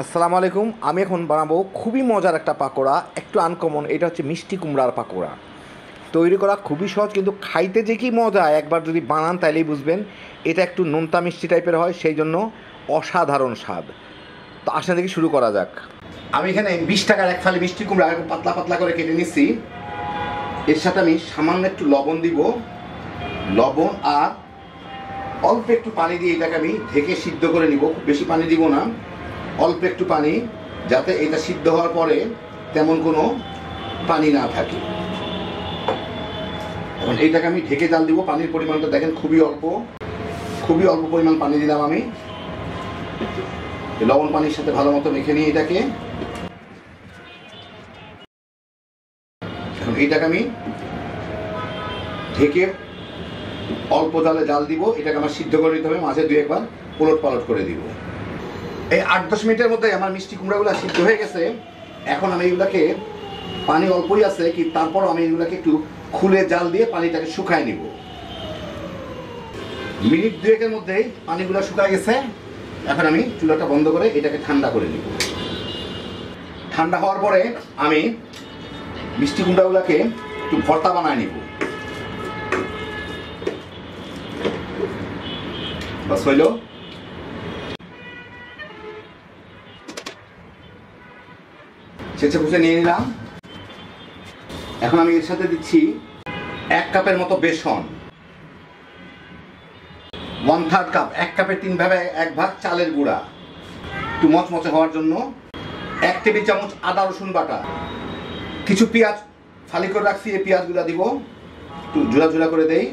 আসসালামু আলাইকুম। আমি এখন বানাবো খুবই মজার একটা পাকোড়া, একটু আনকমন। এটা হচ্ছে মিষ্টি কুমড়ার পাকোড়া। তৈরি করা খুবই সহজ, কিন্তু খাইতে যে কি মজা একবার যদি বানান তাইলেই বুঝবেন। এটা একটু নোনতা মিষ্টি টাইপের হয়, সেই জন্য অসাধারণ স্বাদ। তো আসলে দেখি শুরু করা যাক। আমি এখানে 20 টাকার এক ফালি মিষ্টি কুমড়া একটু পাতলা পাতলা করে কেটে নিচ্ছি। এর সাথে আমি সামান্য একটু লবণ দিব, লবণ আর অল্প একটু পানি দিয়ে এটাকে আমি ঢেকে সিদ্ধ করে নিব। খুব বেশি পানি দিব না, অল্প একটু পানি, যাতে এটা সিদ্ধ হওয়ার পরে তেমন কোনো পানি না থাকে। এখন এইটাকে আমি ঢেকে জাল দিব। পানির পরিমাণটা দেখেন খুবই অল্প পরিমাণ পানি দিলাম আমি। লবণ পানির সাথে ভালো মতো মেখে নিয়ে এটাকে, এখন এইটাকে আমি ঢেকে অল্প জালে জাল দিব। এটাকে আমার সিদ্ধ করে দিতে হবে, মাঝে 2-1 বার ওলট পালট করে দিব। এই 8-10 মিনিটের মধ্যে আমার মিষ্টি কুমড়াগুলো সিদ্ধ হয়ে গেছে। এখন আমি এগুলাকে, পানি অল্পই আছে কি, তারপরও আমি এগুলাকে একটু খুলে জাল দিয়ে পানিটাকে শুকায় নিব। মিনিট 2-1-এর মধ্যেই পানিগুলো শুকায় গেছে। এখন আমি চুলাটা বন্ধ করে এটাকে ঠান্ডা করে নিব। ঠান্ডা হওয়ার পরে আমি মিষ্টি কুমড়াগুলোকে একটু ভর্তা বানায় নিব। বাস হইল। ছেঁচে কুচে নিয়ে নিলাম। এখন আমি এর সাথে দিচ্ছি 1 কাপের মতো বেসন, 1/3 কাপ, 1 কাপের 3 ভাগে 1 ভাগ চালের গুঁড়া একটু মচমচে হওয়ার জন্য, 1 টেবিল চামচ আদা রসুন বাটা, কিছু পেঁয়াজ ফালি করে রাখছি, এই পেঁয়াজগুলো দিব, একটু ঝুরা ঝুরা করে দেই,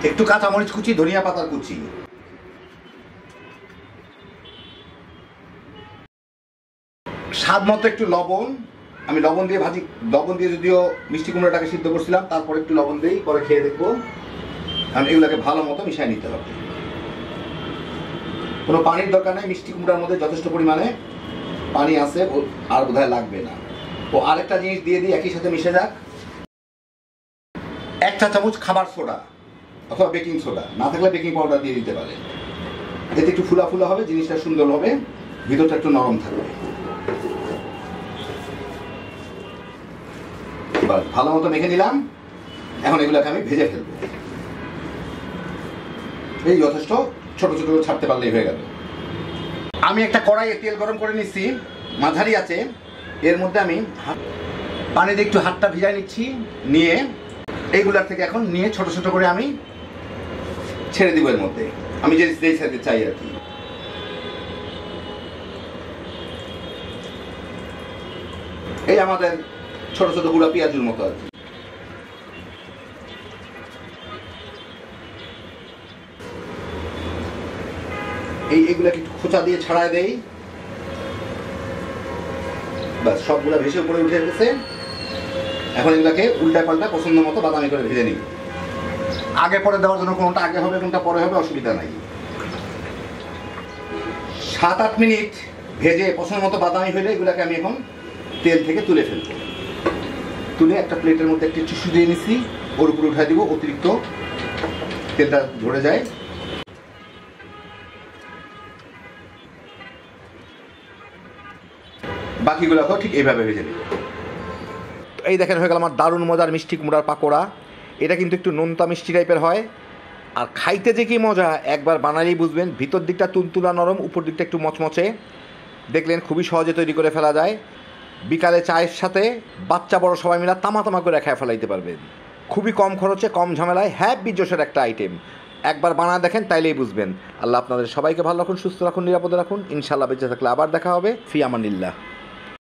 একটু কাঁচামরিচ কুচি, ধনিয়া পাতার কুচি, স্বাদ মতো একটু লবণ। আমি লবণ দিয়ে ভাজি, লবণ দিয়ে যদিও মিষ্টি কুমড়াটাকে সিদ্ধ করছিলাম, তারপর একটু লবণ দিই, পরে খেয়ে দেখবো। কারণ এগুলোকে ভালো মতো মিশিয়ে নিতে হবে। কোনো পানির দরকার নেই, মিষ্টি কুমড়ার মধ্যে যথেষ্ট পরিমাণে পানি আছে, আর বোধহয় লাগবে না। ও আরেকটা জিনিস দিয়ে দিই, একই সাথে মিশে যাক। 1 চা চামচ খাবার সোডা অথবা বেকিং সোডা, না থাকলে বেকিং পাউডার দিয়ে দিতে পারে। এতে একটু ফুলা ফুলা হবে, জিনিসটা সুন্দর হবে, ভিতরটা একটু নরম থাকবে। ভালো মতো মেখে নিলাম। এখন এগুলোকে আমি ভেজে ফেলবো। এই যথেষ্ট, ছোট ছোট করে ছাড়তে পারলেই হয়ে গেল। আমি একটা কড়াইয়ে তেল গরম করে নিচ্ছি, মাঝারি আছে। এর মধ্যে আমি পানি দিয়ে একটু হাতটা ভিজাই নিচ্ছি, নিয়ে এইগুলার থেকে এখন নিয়ে ছোট ছোট করে আমি ছেড়ে দিব এর মধ্যে। আমি যে ছেড়ে চাই আর কি। এই আমাদের ছোট ছোট গুঁড়া পেঁয়াজের মতো আর কি। এইগুলাকে একটু খোঁচা দিয়ে ছাড়ায় দেই। বাস, সবগুলা ভেসে উপরে উঠে গেছে। এখন এগুলাকে উল্টা পাল্টা পছন্দ মতো বাদামি করে ভেজে নিই। আগে পরে দেওয়ার জন্য কোনটা আগে হবে কোনটা পরে হবে অসুবিধা নাই। 7-8 মিনিট ভেজে পছন্দ মতো বাদামি হইলে এগুলাকে আমি এখন তেল থেকে তুলে ফেলবো। তুলে একটা প্লেটের মধ্যে একটি টিস্যু দিয়ে নিচ্ছি, ওর উপরে উঠাই দিব, অতিরিক্ত তেলটা ঝরে যায়। বাকিগুলোকেও ঠিক এইভাবে ভেজে নেব। এই দেখেন, হয়ে গেল আমার দারুণ মজার মিষ্টি কুমড়ার পাকোড়া। এটা কিন্তু একটু নোনতা মিষ্টি টাইপের হয়, আর খাইতে যে কি মজা একবার বানালেই বুঝবেন। ভিতর দিকটা তুলতুলা নরম, উপর দিকটা একটু মচমচে। দেখলেন, খুবই সহজে তৈরি করে ফেলা যায়। বিকালে চায়ের সাথে বাচ্চা বড় সবাই মিলে তামা তামা করে খেয়ে ফেলাইতে পারবেন। খুবই কম খরচে, কম ঝামেলায়, হ্যাপি জোশের একটা আইটেম। একবার বানা দেখেন, তাইলেই বুঝবেন। আল্লাহ আপনাদের সবাইকে ভালো রাখুন, সুস্থ রাখুন, নিরাপদে রাখুন। ইনশাআল্লাহ বেঁচে থাকলে আবার দেখা হবে। ফি আমানিল্লাহ।